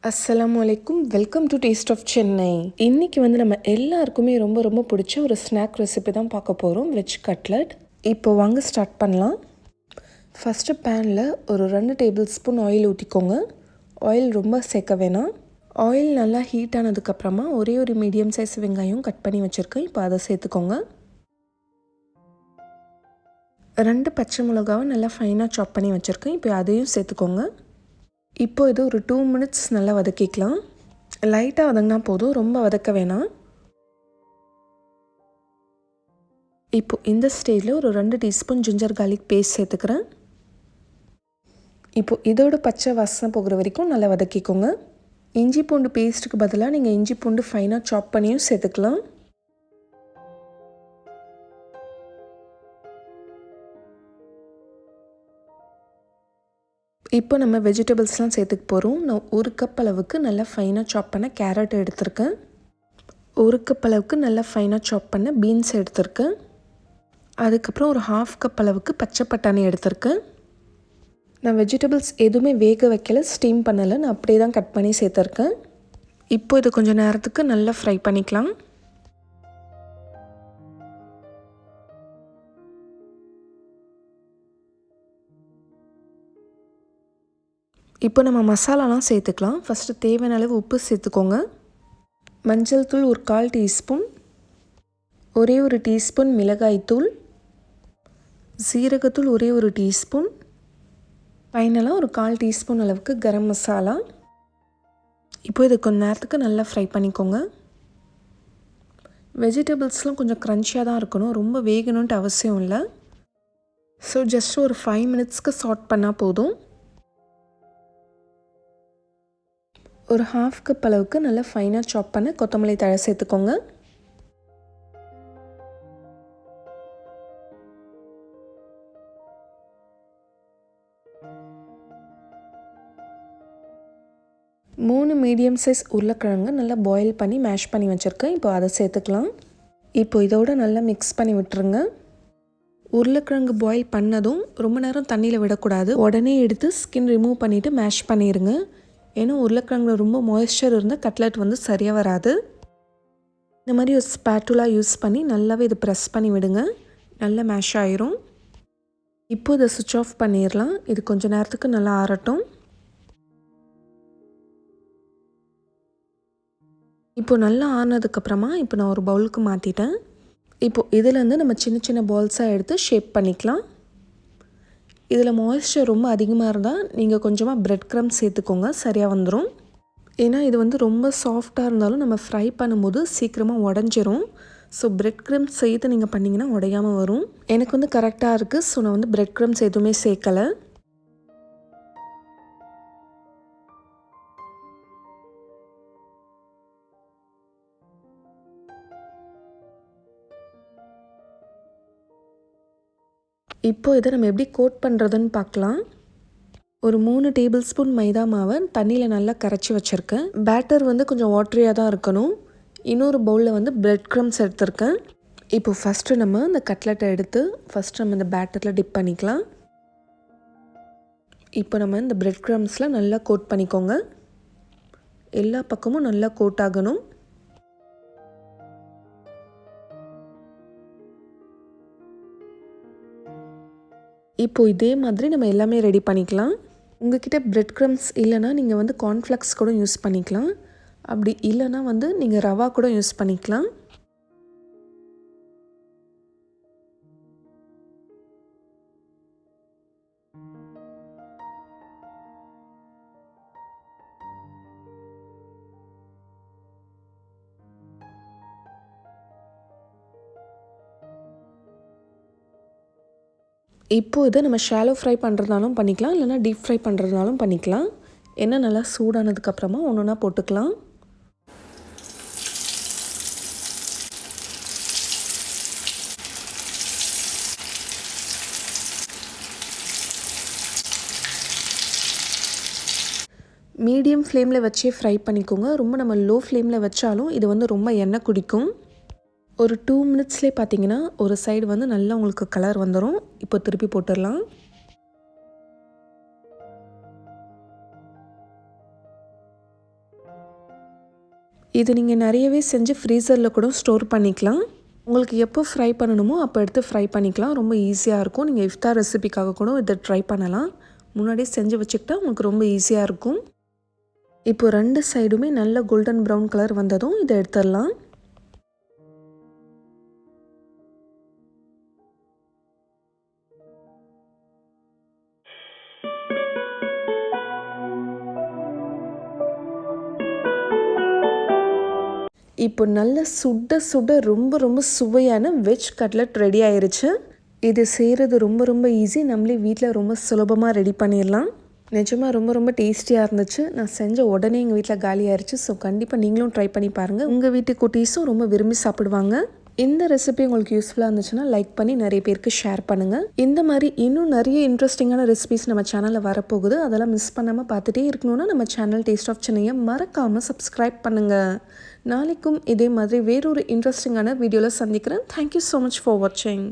அஸ்ஸலாமு அலைக்கும். Welcome to taste of Chennai. இன்னைக்கு வந்து நம்ம எல்லாருக்குமே ரொம்ப ரொம்ப பிடிச்ச ஒரு ஸ்நாக் ரெசிபி தான் பார்க்க போகிறோம், வெஜ் கட்லட். இப்போ வாங்க ஸ்டார்ட் பண்ணலாம். ஃபஸ்ட்டு பேனில் ஒரு 2 டேபிள் ஸ்பூன் ஆயில் ஊற்றிக்கோங்க. ஆயில் ரொம்ப சேர்க்க வேணாம். ஆயில் நல்லா ஹீட் ஆனதுக்கப்புறமா ஒரே ஒரு மீடியம் சைஸ் வெங்காயம் கட் பண்ணி வச்சுருக்கேன். இப்போ அதை சேர்த்துக்கோங்க. 2 பச்சை மிளகாவை நல்லா ஃபைனாக சாப் பண்ணி வச்சுருக்கேன். இப்போ அதையும் சேர்த்துக்கோங்க. இப்போ இது ஒரு 2 மினிட்ஸ் நல்லா வதக்கிக்கலாம். லைட்டாக வதங்கினா போதும், ரொம்ப வதக்க வேணாம். இப்போ இந்த ஸ்டேஜில் ஒரு 2 டீஸ்பூன் ஜிஞ்சர் கார்லிக் பேஸ்ட் சேர்த்துக்கிறேன். இப்போ இதோட பச்சை வாசனை போகிற வரைக்கும் நல்லா வதக்கிக்கோங்க. இஞ்சி பூண்டு பேஸ்ட்டுக்கு பதிலாக நீங்கள் இஞ்சி பூண்டு ஃபைனாக சாப் பண்ணியும் சேர்த்துக்கலாம். இப்போ நம்ம வெஜிடபிள்ஸ்லாம் சேர்த்துக்க போகிறோம். நான் 1 கப் அளவுக்கு நல்லா ஃபைனாக சாப் பண்ண கேரட் எடுத்திருக்கேன். 1 கப் அளவுக்கு நல்லா ஃபைனாக சாப் பண்ண பீன்ஸ் எடுத்திருக்கேன். அதுக்கப்புறம் ஒரு 1/2 கப் அளவுக்கு பச்சை பட்டாணி எடுத்திருக்கேன். நான் வெஜிடபிள்ஸ் எதுவுமே வேக வைக்கல, ஸ்டீம் பண்ணலை, நான் அப்படியே தான் கட் பண்ணி சேர்த்துருக்கேன். இப்போ இது கொஞ்சம் நேரத்துக்கு நல்லா ஃப்ரை பண்ணிக்கலாம். இப்போ நம்ம மசாலாலாம் சேர்த்துக்கலாம். ஃபஸ்ட்டு தேவையான அளவு உப்பு சேர்த்துக்கோங்க. மஞ்சள் தூள் ஒரு 1/4 டீஸ்பூன், ஒரே ஒரு டீஸ்பூன் மிளகாய்த்தூள், சீரகத்தூள் ஒரே ஒரு டீஸ்பூன், ஃபைனலாக ஒரு 1/4 டீஸ்பூன் அளவுக்கு கரம் மசாலா. இப்போ இது கொஞ்சம் நேரத்துக்கு நல்லா ஃப்ரை பண்ணிக்கோங்க. வெஜிடபிள்ஸ்லாம் கொஞ்சம் க்ரன்ச்சியாக தான் இருக்கணும், ரொம்ப வேகணுன்ட்டு அவசியம் இல்லை. ஸோ ஜஸ்ட் ஒரு 5 மினிட்ஸ்க்கு சாட் பண்ணால் போதும். ஒரு 1/2 கப் அளவுக்கு நல்லா ஃபைனாக சாப் பண்ண கொத்தமல்லி தழை சேர்த்துக்கோங்க. மூணு மீடியம் சைஸ் உருளைக்கிழங்கு நல்லா பாயில் பண்ணி மேஷ் பண்ணி வச்சுருக்கேன். இப்போ அதை சேர்த்துக்கலாம். இப்போ இதோட நல்லா மிக்ஸ் பண்ணி விட்டுருங்க. உருளைக்கிழங்கு பாயில் பண்ணதும் ரொம்ப நேரம் தண்ணியில் விடக்கூடாது. உடனே எடுத்து ஸ்கின் ரிமூவ் பண்ணிவிட்டு மேஷ் பண்ணிடுங்க. ஏன்னா உருளைக்கிழங்குல ரொம்ப மாய்ஸ்சர் இருந்தால் கட்லட் வந்து சரியாக வராது. இந்த மாதிரி ஒரு ஸ்பேட்டுலா யூஸ் பண்ணி நல்லாவே இதை ப்ரெஸ் பண்ணி விடுங்க. நல்லா மேஷ் ஆயிரும். இப்போ இதை சுவிட்ச் ஆஃப் பண்ணிடலாம். இது கொஞ்சம் நேரத்துக்கு நல்லா ஆறட்டும். இப்போ நல்லா ஆறினதுக்கப்புறமா இப்போ நான் ஒரு பவுலுக்கு மாற்றிட்டேன். இப்போ இதிலேருந்து நம்ம சின்ன சின்ன பால்ஸாக எடுத்து ஷேப் பண்ணிக்கலாம். இதில் மாய்ஸ்சர் ரொம்ப அதிகமாக இருந்தால் நீங்கள் கொஞ்சமாக பிரெட் க்ரம்ஸ் சேர்த்துக்கோங்க, சரியாக வந்துடும். ஏன்னா இது வந்து ரொம்ப சாஃப்டாக இருந்தாலும் நம்ம ஃப்ரை பண்ணும்போது சீக்கிரமாக உடஞ்சிரும். ஸோ பிரெட் க்ரம்ஸ் சேர்த்து நீங்கள் பண்ணிங்கன்னா உடையாமல் வரும். எனக்கு வந்து கரெக்டாக இருக்குது. ஸோ நான் வந்து பிரெட் க்ரம்ஸ் எதுவுமே சேர்க்கலை. இப்போ இதை நம்ம எப்படி கோட் பண்ணுறதுன்னு பார்க்கலாம். ஒரு 3 டேபிள் ஸ்பூன் மைதா மாவை தண்ணியில் நல்லா கரைச்சி வச்சுருக்கேன். பேட்டர் வந்து கொஞ்சம் வாட்டரியாக தான் இருக்கணும். இன்னொரு பவுலில் வந்து பிரெட் க்ரம்ஸ் எடுத்திருக்கேன். இப்போ ஃபஸ்ட்டு நம்ம இந்த கட்லெட்டை எடுத்து ஃபஸ்ட்டு நம்ம இந்த பேட்டரில் டிப் பண்ணிக்கலாம். இப்போ நம்ம இந்த பிரெட் க்ரம்ஸில் நல்லா கோட் பண்ணிக்கோங்க. எல்லா பக்கமும் நல்லா கோட் ஆகணும். இப்போ இதே மாதிரி நம்ம எல்லாமே ரெடி பண்ணிக்கலாம். உங்கள்கிட்ட பிரெட் க்ரம்ஸ் இல்லைனா நீங்கள் வந்து கார்ன்ஃப்ளெக்ஸ் கூட யூஸ் பண்ணிக்கலாம். அப்படி இல்லைனா வந்து நீங்கள் ரவா கூட யூஸ் பண்ணிக்கலாம். இப்போ இதை நம்ம ஷாலோ ஃப்ரை பண்ணுறதுனாலும் பண்ணிக்கலாம், இல்லைனா டீப் ஃப்ரை பண்ணுறதுனாலும் பண்ணிக்கலாம். எண்ணெய் நல்லா சூடானதுக்கப்புறமா ஒன்று ஒன்றா போட்டுக்கலாம். மீடியம் ஃப்ளேமில் வச்சே ஃப்ரை பண்ணிக்கோங்க. ரொம்ப நம்ம லோ ஃப்ளேமில் வச்சாலும் இது வந்து ரொம்ப எண்ணெய் குடிக்கும். ஒரு 2 மினிட்ஸ்லேயே பார்த்தீங்கன்னா ஒரு சைடு வந்து நல்லா உங்களுக்கு கலர் வந்துடும். இப்போ திருப்பி போட்டுடலாம். இது நீங்கள் நிறையவே செஞ்சு ஃப்ரீசரில் கூட ஸ்டோர் பண்ணிக்கலாம். உங்களுக்கு எப்போ ஃப்ரை பண்ணணுமோ அப்போ எடுத்து ஃப்ரை பண்ணிக்கலாம். ரொம்ப ஈஸியாக இருக்கும். நீங்கள் இஃப்தார் ரெசிபிக்காக கூட இதை ட்ரை பண்ணலாம். முன்னாடியே செஞ்சு வச்சுக்கிட்டா உங்களுக்கு ரொம்ப ஈஸியாக இருக்கும். இப்போ 2 சைடுமே நல்ல கோல்டன் ப்ரௌன் கலர் வந்ததும் இதை எடுத்துடலாம். இப்போ நல்ல சுட சுட ரொம்ப சுவையான வெஜ் கட்லட் ரெடி ஆயிருச்சு. இது செய்கிறது ரொம்ப ஈஸி. நம்மளே வீட்டில் ரொம்ப சுலபமாக ரெடி பண்ணிடலாம். நிஜமாக ரொம்ப டேஸ்டியாக இருந்துச்சு. நான் செஞ்ச உடனே எங்கள் வீட்டில் காலி ஆயிடுச்சு. ஸோ கண்டிப்பாக நீங்களும் ட்ரை பண்ணி பாருங்கள். உங்கள் வீட்டு குட்டீஸும் ரொம்ப விரும்பி சாப்பிடுவாங்க. இந்த ரெசிபி உங்களுக்கு யூஸ்ஃபுல்லாக இருந்துச்சுன்னா லைக் பண்ணி நிறைய பேருக்கு ஷேர் பண்ணுங்கள். இந்த மாதிரி இன்னும் நிறைய இன்ட்ரெஸ்டிங்கான ரெசிபிஸ் நம்ம சேனலில் வரப்போகுது. அதெல்லாம் மிஸ் பண்ணாமல் பார்த்துட்டே இருக்கணும்னா நம்ம சேனல் டேஸ்ட் ஆஃப் சென்னையை மறக்காமல் சப்ஸ்கிரைப் பண்ணுங்கள். நாளைக்கும் இதே மாதிரி வேறொரு இன்ட்ரெஸ்டிங்கான வீடியோவில் சந்திக்கிறேன். தேங்க்யூ ஸோ மச் ஃபார் வாட்சிங்.